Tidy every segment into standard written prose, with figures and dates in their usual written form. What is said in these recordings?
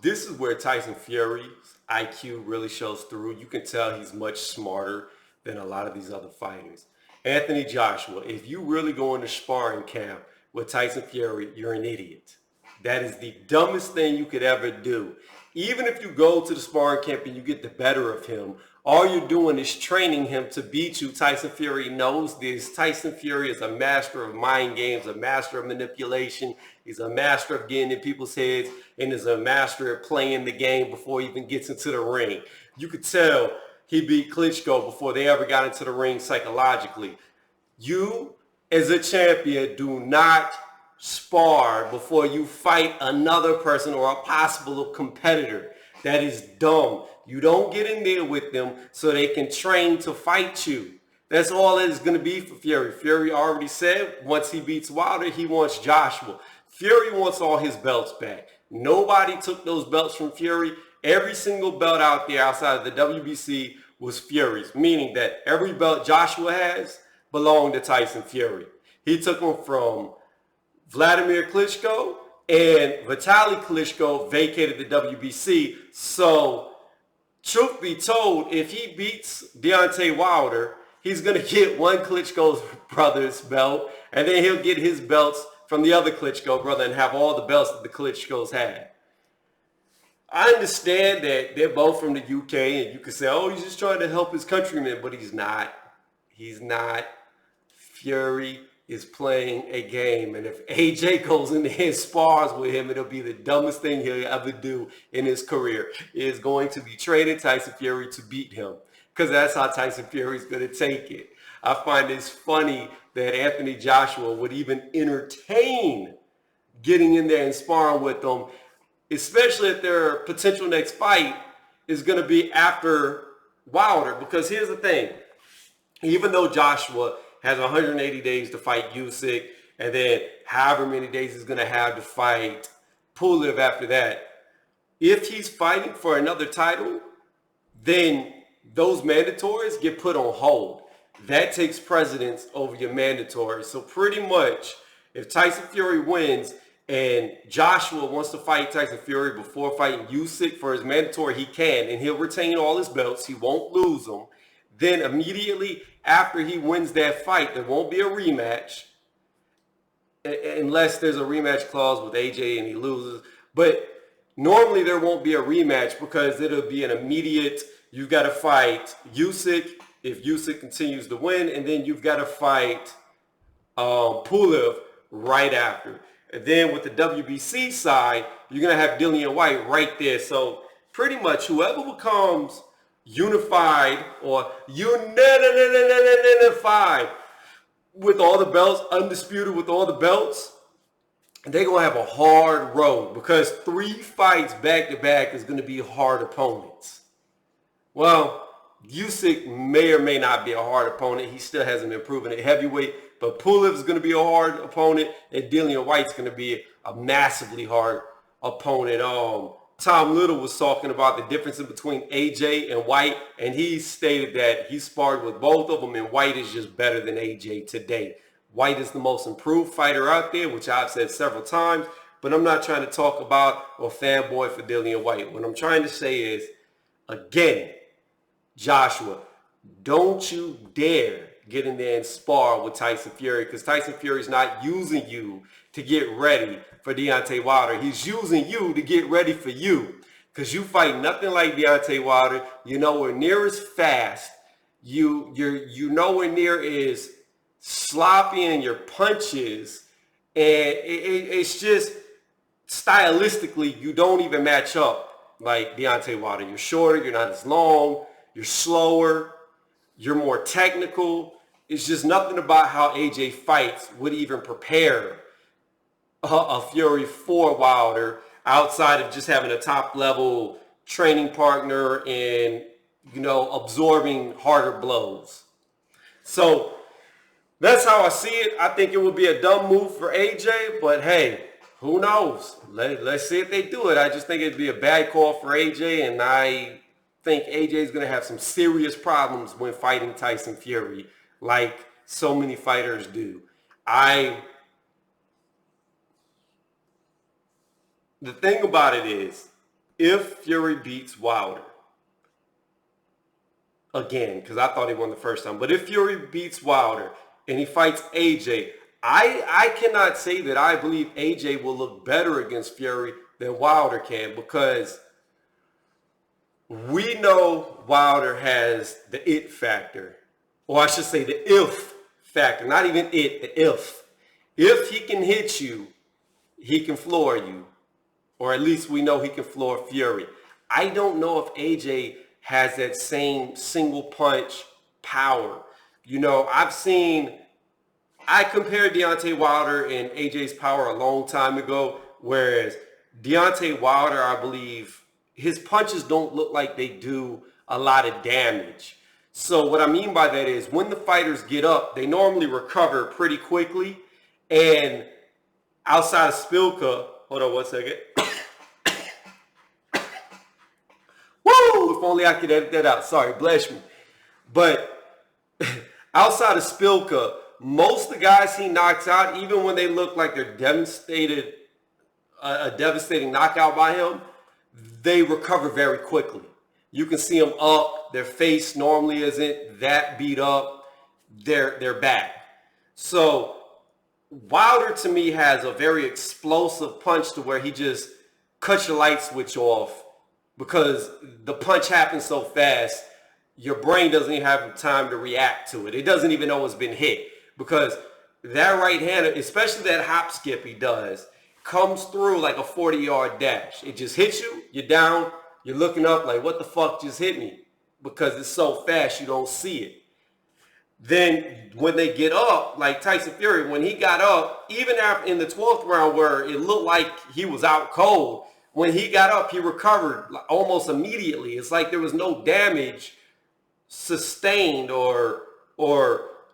This is where Tyson Fury's IQ really shows through. You can tell he's much smarter than a lot of these other fighters. Anthony Joshua, if you really go into sparring camp with Tyson Fury, you're an idiot. That is the dumbest thing you could ever do. Even if you go to the sparring camp and you get the better of him, all you're doing is training him to beat you. Tyson Fury knows this. Tyson Fury is a master of mind games, a master of manipulation. He's a master of getting in people's heads and is a master at playing the game before he even gets into the ring. You could tell he beat Klitschko before they ever got into the ring psychologically. You, as a champion, do not spar before you fight another person or a possible competitor. That is dumb. You don't get in there with them so they can train to fight you. That's all it is going to be for Fury. Fury already said once he beats Wilder, he wants Joshua. Fury wants all his belts back. Nobody took those belts from Fury. Every single belt out there outside of the WBC was Fury's, meaning that every belt Joshua has belonged to Tyson Fury. He took them from Vladimir Klitschko, and Vitaly Klitschko vacated the WBC. So, truth be told, if he beats Deontay Wilder, he's going to get one Klitschko's brother's belt, and then he'll get his belts from the other Klitschko brother and have all the belts that the Klitschkos had. I understand that they're both from the UK, and you could say, oh, he's just trying to help his countrymen, but he's not. He's not. Fury is playing a game, and if AJ goes in there and spars with him, it'll be the dumbest thing he'll ever do in his career. He is going to be training Tyson Fury to beat him, because that's how Tyson Fury is going to take it. I find this funny that Anthony Joshua would even entertain getting in there and sparring with them, especially if their potential next fight is going to be after Wilder. Because here's the thing, even though Joshua has 180 days to fight Usyk, and then however many days he's going to have to fight Pulev after that, if he's fighting for another title, then those mandatories get put on hold. That takes precedence over your mandatories. So pretty much, if Tyson Fury wins and Joshua wants to fight Tyson Fury before fighting Usyk for his mandatory, he can, and he'll retain all his belts. He won't lose them. Then immediately after he wins that fight, there won't be a rematch unless there's a rematch clause with AJ and he loses. But normally there won't be a rematch because it'll be an immediate, you've got to fight Usyk if Usyk continues to win, and then you've got to fight Pulev right after. And then with the WBC side, you're going to have Dillian White right there. So pretty much whoever becomes unified or unified with all the belts, undisputed with all the belts, they're going to have a hard road, because 3 fights back-to-back is going to be hard opponents. Well, Usyk may or may not be a hard opponent. He still hasn't been proven at heavyweight, but Pulev is going to be a hard opponent, and Dillian White's going to be a massively hard opponent. Tom Little was talking about the difference between AJ and White, and he stated that he sparred with both of them, and White is just better than AJ today. White is the most improved fighter out there, which I've said several times, but I'm not trying to talk about or fanboy for Dillian White. What I'm trying to say is, again, Joshua, don't you dare get in there and spar with Tyson Fury, because Tyson Fury's not using you to get ready for Deontay Wilder. He's using you to get ready for you, because you fight nothing like Deontay Wilder. You're nowhere near as fast. You're nowhere near as sloppy in your punches, and it's just stylistically you don't even match up like Deontay Wilder. You're shorter, you're not as long, you're slower, you're more technical. It's just nothing about how AJ fights would even prepare a Fury for Wilder outside of just having a top level training partner and, absorbing harder blows. So that's how I see it. I think it would be a dumb move for AJ, but hey, who knows? Let's see if they do it. I just think it'd be a bad call for AJ, and I think AJ is going to have some serious problems when fighting Tyson Fury, like so many fighters do. The thing about it is, if Fury beats Wilder, again, because I thought he won the first time, but if Fury beats Wilder and he fights AJ, I cannot say that I believe AJ will look better against Fury than Wilder can, because we know Wilder has the it factor, or I should say the if factor, not even it, the if. If he can hit you, he can floor you, or at least we know he can floor Fury. I don't know if AJ has that same single punch power. You know, I compared Deontay Wilder and AJ's power a long time ago, whereas Deontay Wilder, I believe, his punches don't look like they do a lot of damage. So what I mean by that is when the fighters get up, they normally recover pretty quickly. And outside of Spilka, hold on one second. Woo! If only I could edit that out. Sorry, bless me. But outside of Spilka, most of the guys he knocks out, even when they look like they're devastated, a devastating knockout by him, they recover very quickly. You can see them up. Their face normally isn't that beat up. They're back. So Wilder to me has a very explosive punch to where he just cuts your light switch off because the punch happens so fast, your brain doesn't even have time to react to it. It doesn't even know it's been hit, because that right hander, especially that hop skip he does, comes through like a 40-yard dash. It just hits you, you're down, you're looking up like, what the fuck just hit me? Because it's so fast you don't see it. Then when they get up, like Tyson Fury, when he got up, even after in the 12th round where it looked like he was out cold, when he got up, he recovered almost immediately. It's like there was no damage sustained or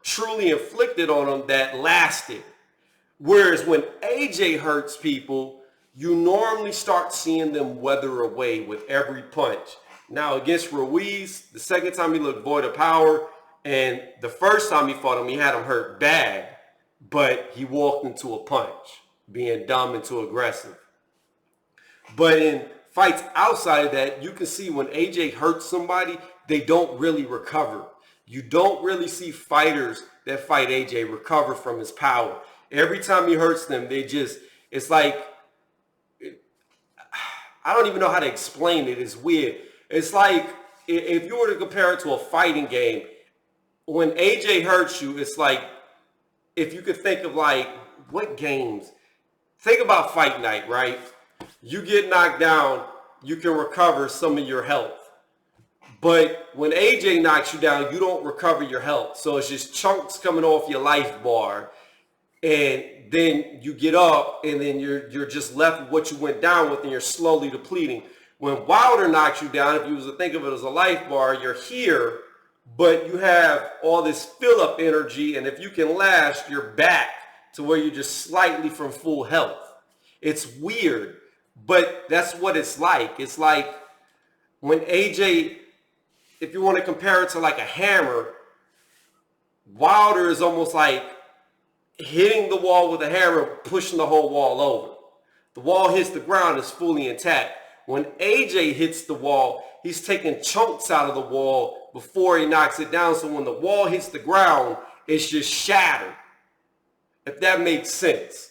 truly inflicted on him that lasted. Whereas when AJ hurts people, you normally start seeing them weather away with every punch. Now against Ruiz, the second time he looked void of power, and the first time he fought him, he had him hurt bad, but he walked into a punch, being dumb and too aggressive. But in fights outside of that, you can see when AJ hurts somebody, they don't really recover. You don't really see fighters that fight AJ recover from his power. Every time he hurts them, it's like, I don't even know how to explain it. It's weird. It's like, if you were to compare it to a fighting game, when AJ hurts you, it's like, if you could think of like, what games? Think about Fight Night, right? You get knocked down, you can recover some of your health. But when AJ knocks you down, you don't recover your health. So it's just chunks coming off your life bar. And then you get up, and then you're just left with what you went down with, and you're slowly depleting. When Wilder knocks you down, if you was to think of it as a life bar, you're here, but you have all this fill-up energy, and if you can last, you're back to where you're just slightly from full health. It's weird, but that's what it's like. It's like when AJ, if you want to compare it to like a hammer, Wilder is almost like hitting the wall with a hammer, pushing the whole wall over. The wall hits the ground, it's fully intact. When AJ hits the wall, he's taking chunks out of the wall before he knocks it down. So when the wall hits the ground, it's just shattered. If that makes sense.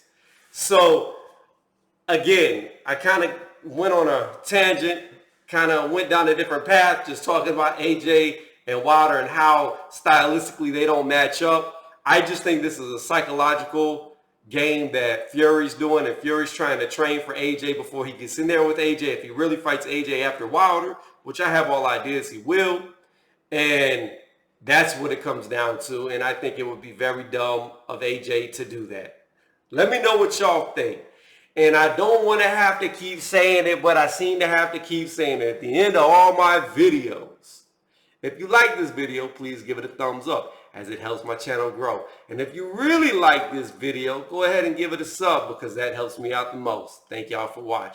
So again, I kind of went on a tangent, kind of went down a different path, just talking about AJ and Wilder and how stylistically they don't match up. I just think this is a psychological game that Fury's doing, and Fury's trying to train for AJ before he gets in there with AJ. If he really fights AJ after Wilder, which I have all ideas he will, and that's what it comes down to, and I think it would be very dumb of AJ to do that. Let me know what y'all think. And I don't want to have to keep saying it, but I seem to have to keep saying it at the end of all my videos. If you like this video, please give it a thumbs up, as it helps my channel grow. And if you really like this video, go ahead and give it a sub, because that helps me out the most. Thank y'all for watching.